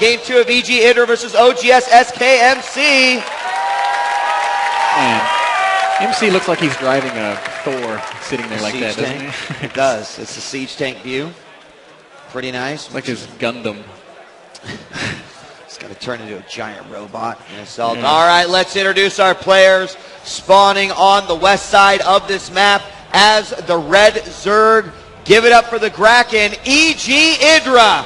Game 2 of EG Idra versus OGS SKMC. Man, MC looks like he's driving a Thor sitting there like that, doesn't he? It does. It's a siege tank view. Pretty nice. Like his Gundam. It's going to turn into a giant robot in assault. Yeah. All right, let's introduce our players. Spawning on the west side of this map as the red Zerg. Give it up for the Kraken, EG Idra.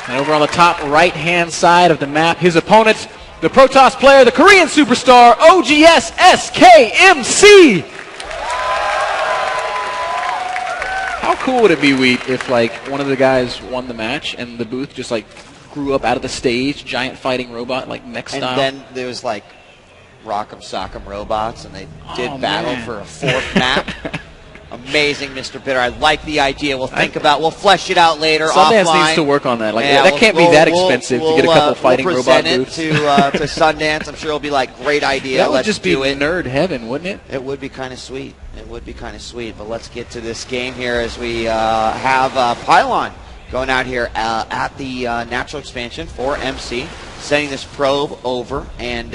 And over on the top right-hand side of the map, his opponent, the Protoss player, the Korean superstar, OGS SKMC. How cool would it be, Wheat, if like one of the guys won the match and the booth just like grew up out of the stage, giant fighting robot like mech style? And then there was like Rock'em Sock'em robots, and they did battle for a fourth map. Amazing, Mr. Bitter. I like the idea. We'll flesh it out later. Sundance offline. needs to work on that. Like that can't be that expensive to get a couple fighting robot booths. To Sundance. I'm sure it'll be like great idea. That would just be nerd heaven, wouldn't it? It would be kind of sweet. It would be kind of sweet. But let's get to this game here as we have Pylon going out here at the natural expansion for MC. Sending this probe over, and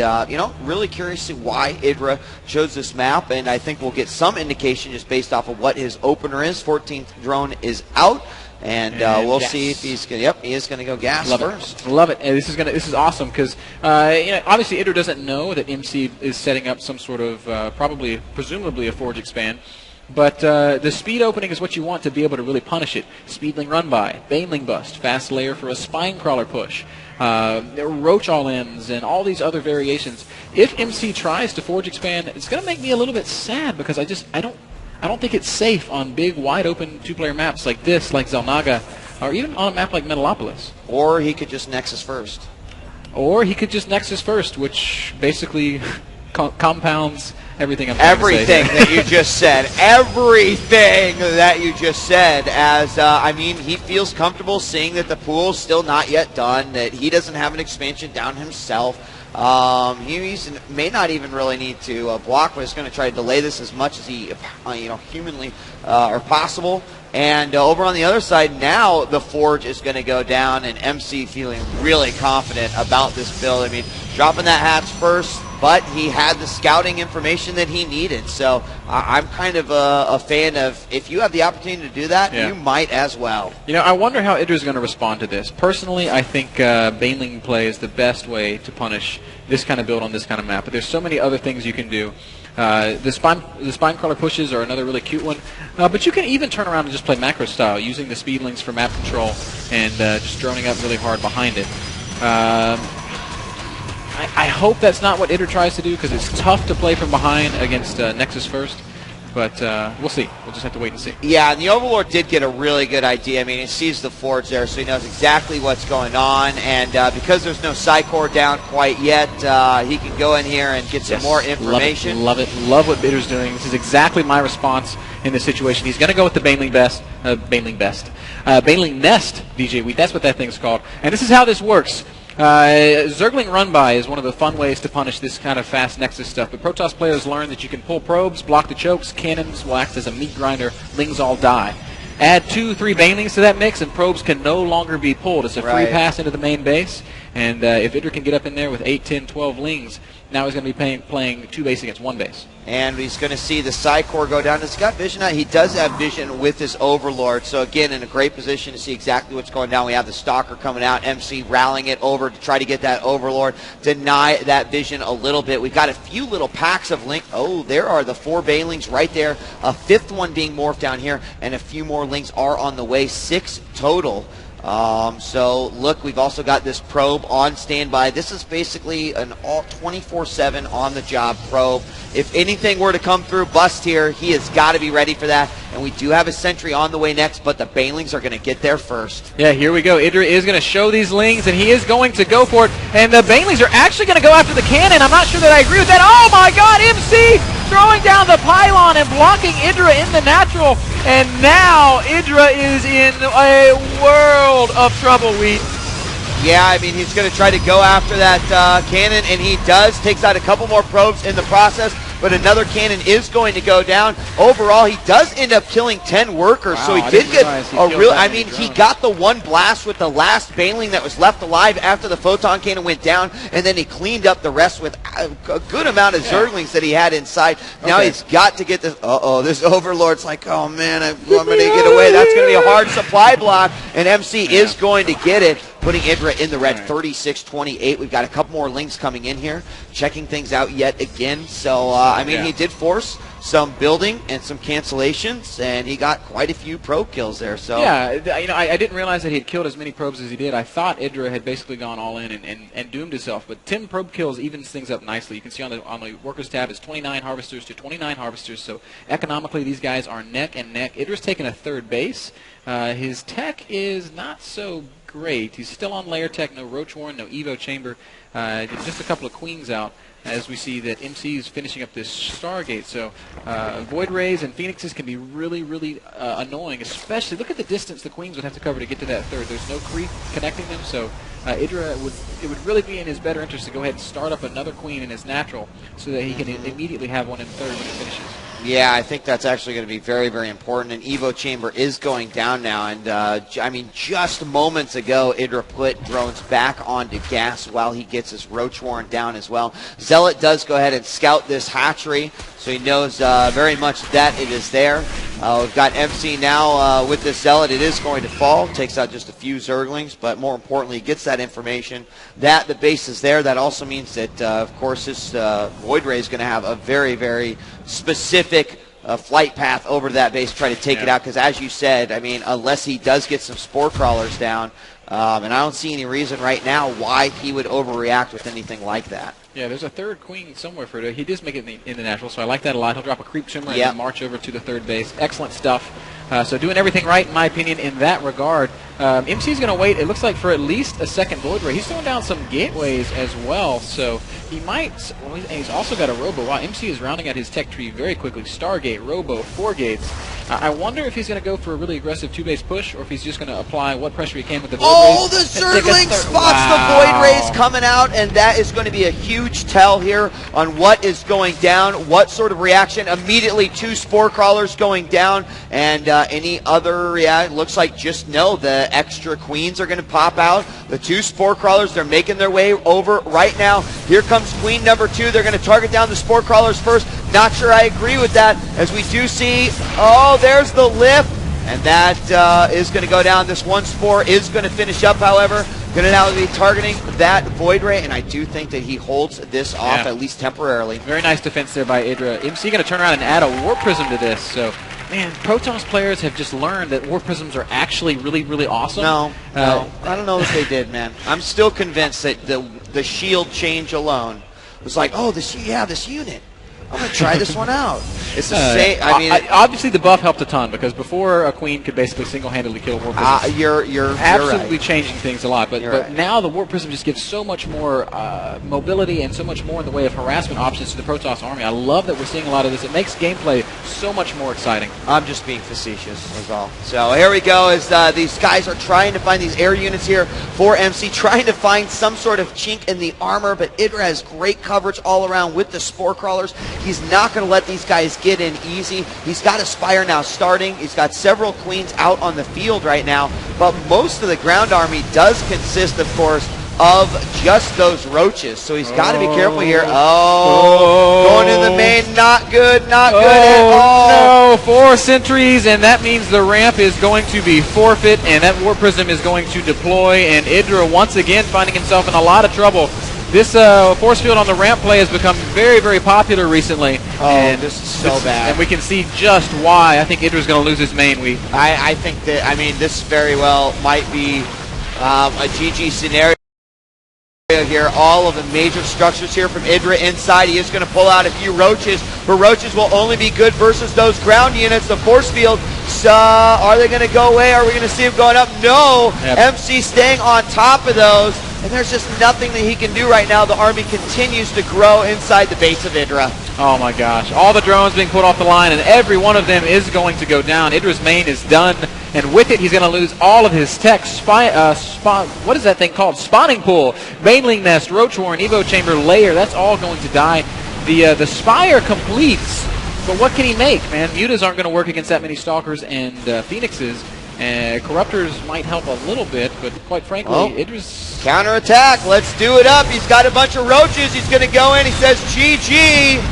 really curious to see why Idra chose this map, and I think we'll get some indication just based off of what his opener is. 14th drone is out, and we'll see if he's going. Yep, he is going to go gas first. Love it. And this is awesome because obviously Idra doesn't know that MC is setting up some sort of presumably a Forge expand. But the speed opening is what you want to be able to really punish it. Speedling run by, Baneling bust, fast layer for a spine crawler push, roach all-ins, and all these other variations. If MC tries to Forge expand, it's going to make me a little bit sad because I don't think it's safe on big, wide-open two-player maps like this, like Zelnaga, or even on a map like Metalopolis. Or he could just Nexus first. Which basically compounds everything Everything that you just said. Everything that you just said. As, he feels comfortable seeing that the pool's still not yet done, that he doesn't have an expansion down himself. He may not even really need to block, but he's going to try to delay this as much as he, humanly or possible. And over on the other side, now the Forge is going to go down, and MC feeling really confident about this build. I mean, dropping that hatch first, but he had the scouting information that he needed. So I'm kind of a fan of, if you have the opportunity to do that, you might as well. I wonder how Idra is going to respond to this. Personally, I think Baneling play is the best way to punish this kind of build on this kind of map. But there's so many other things you can do. The spine crawler pushes are another really cute one. But you can even turn around and just play macro style, using the speedlings for map control and just droning up really hard behind it. I hope that's not what Idra tries to do, because it's tough to play from behind against Nexus first. But we'll see. We'll just have to wait and see. Yeah, and the Overlord did get a really good idea. I mean, he sees the Forge there, so he knows exactly what's going on. And because there's no Psycore down quite yet, he can go in here and get some more information. Love it. Love what Idra's doing. This is exactly my response in this situation. He's going to go with the Baneling Nest, DJ Wheat. That's what that thing's called. And this is how this works. Zergling Run-By is one of the fun ways to punish this kind of fast Nexus stuff, but Protoss players learn that you can pull probes, block the chokes, cannons will act as a meat grinder, lings all die. Add 2-3 Banelings to that mix, and probes can no longer be pulled. It's a free pass into the main base, and if Idra can get up in there with 8, 10, 12 lings, now he's going to be playing 2 base against 1 base. And he's going to see the Psycore go down. Has he got vision now? He does have vision with his Overlord. So, again, in a great position to see exactly what's going down. We have the Stalker coming out. MC rallying it over to try to get that Overlord. Deny that vision a little bit. We've got a few little packs of Link. Oh, there are the 4 Banelings right there. A 5th one being morphed down here. And a few more Links are on the way. 6 total. So, look, we've also got this probe on standby. This is basically an all 24/7 on-the-job probe. If anything were to come through bust here, he has got to be ready for that. And we do have a sentry on the way next, but the Banelings are going to get there first. Yeah, here we go. Idra is going to show these lings, and he is going to go for it. And the Banelings are actually going to go after the cannon. I'm not sure that I agree with that. Oh, my God, MC throwing down the pylon and blocking Idra in the natural. And now Idra is in a world of trouble, Wheat. Yeah, I mean, he's going to try to go after that cannon, and he does. Takes out a couple more probes in the process. but another cannon is going to go down. Overall, he does end up killing 10 workers, so he did get a real, I mean, he got the one blast with the last baneling that was left alive after the photon cannon went down, and then he cleaned up the rest with a good amount of zerglings that he had inside. Now he's got to get this, this Overlord's like, oh man, I'm going to get away. That's going to be a hard supply block, and MC is going to get it, putting Idra in the red, 36-28. We've got a couple more links coming in here, checking things out yet again. So, I mean, he did force some building and some cancellations, and he got quite a few probe kills there. So yeah, you know, I didn't realize that he had killed as many probes as he did. I thought Idra had basically gone all in and doomed himself, but 10 probe kills evens things up nicely. You can see on the workers tab it's 29 harvesters to 29 harvesters, so economically these guys are neck and neck. Idra's taken a third base. His tech is not so great. He's still on layer tech, no Roach Warren, no Evo Chamber, just a couple of queens out, as we see that MC is finishing up this Stargate. So Void Rays and Phoenixes can be really, really annoying, especially, look at the distance the queens would have to cover to get to that third. There's no creep connecting them, so Idra, it would really be in his better interest to go ahead and start up another queen in his natural so that he can immediately have one in third when it finishes. Yeah, I think that's actually going to be very, very important. And Evo Chamber is going down now. And, I mean, just moments ago, Idra put drones back onto gas while he gets his Roach Warren down as well. Zealot does go ahead and scout this hatchery, so he knows very much that it is there. We've got MC now with this Zealot. It is going to fall. Takes out just a few Zerglings, but more importantly, gets that information that the base is there. That also means that, of course, this Void Ray is going to have a very, very specific flight path over to that base to try to take it out, because as you said, I mean, unless he does get some Spore Crawlers down, and I don't see any reason right now why he would overreact with anything like that. Yeah, there's a third queen somewhere for it. He does make it in the natural, so I like that a lot. He'll drop a creep tumor and then march over to the third base. Excellent stuff. So doing everything right, in my opinion, in that regard. MC's going to wait, it looks like, for at least a second Void Ray. He's throwing down some gateways as well, so he might, and he's also got a Robo. Wow, MC is rounding out his tech tree very quickly. Stargate, Robo, 4 gates. I wonder if he's going to go for a really aggressive 2-base push, or if he's just going to apply what pressure he can with the Void Rays. Oh, the Zergling spots the Void Rays coming out, and that is going to be a huge tell here on what is going down, what sort of reaction. Immediately 2 Spore Crawlers going down, and any other reaction, looks like just no, the extra queens are going to pop out. The 2 Spore Crawlers, they're making their way over right now. Here comes queen number 2. They're going to target down the Spore Crawlers first. Not sure I agree with that, as we do see, there's the lift, and that is going to go down. This 1 Spore is going to finish up, however. Going to now be targeting that Void Ray, and I do think that he holds this off, at least temporarily. Very nice defense there by Idra. MC going to turn around and add a Warp Prism to this, so... Man, Protoss players have just learned that Warp Prisms are actually really, really awesome. No, I don't know if they did, man. I'm still convinced that the shield change alone was like, this unit. I'm going to try this one out. It's the same. I mean, obviously the buff helped a ton, because before a queen could basically single-handedly kill Warp Prism. You're absolutely right. changing things a lot. But now the Warp Prism just gives so much more mobility and so much more in the way of harassment options to the Protoss army. I love that we're seeing a lot of this. It makes gameplay so much more exciting. I'm just being facetious, as all. So here we go, as these guys are trying to find these air units here for MC, trying to find some sort of chink in the armor, but Idra has great coverage all around with the Spore Crawlers. He's not going to let these guys get in easy. He's got a Spire now starting. He's got several queens out on the field right now, but most of the ground army does consist, of course, of just those roaches. So he's got to be careful here. Going in the main, not good at all. No, 4 sentries, and that means the ramp is going to be forfeit, and that Warp Prism is going to deploy, and Idra once again finding himself in a lot of trouble. This force field on the ramp play has become very, very popular recently. And this is so bad. And we can see just why. I think Idra's going to lose his main. I think that, I mean, this very well might be a GG scenario here. All of the major structures here from Idra inside. He is going to pull out a few roaches, but roaches will only be good versus those ground units. The force field, are they going to go away? Are we going to see him going up? No. Yep. MC staying on top of those. And there's just nothing that he can do right now. The army continues to grow inside the base of Idra. Oh my gosh. All the drones being pulled off the line, and every one of them is going to go down. Idra's main is done, and with it he's going to lose all of his tech. What is that thing called? Spawning pool, Baneling Nest, Roach Warren, Evo Chamber, Layer. That's all going to die. The Spire completes, but what can he make, man? Mutas aren't going to work against that many Stalkers and Phoenixes. Corruptors might help a little bit, but quite frankly, Idra's... Counterattack, let's do it up. He's got a bunch of roaches. He's going to go in. He says GG.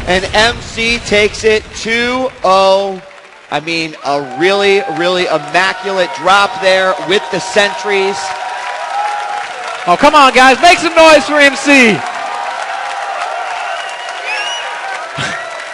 And MC takes it 2-0. I mean, a really, really immaculate drop there with the sentries. Oh, come on, guys. Make some noise for MC.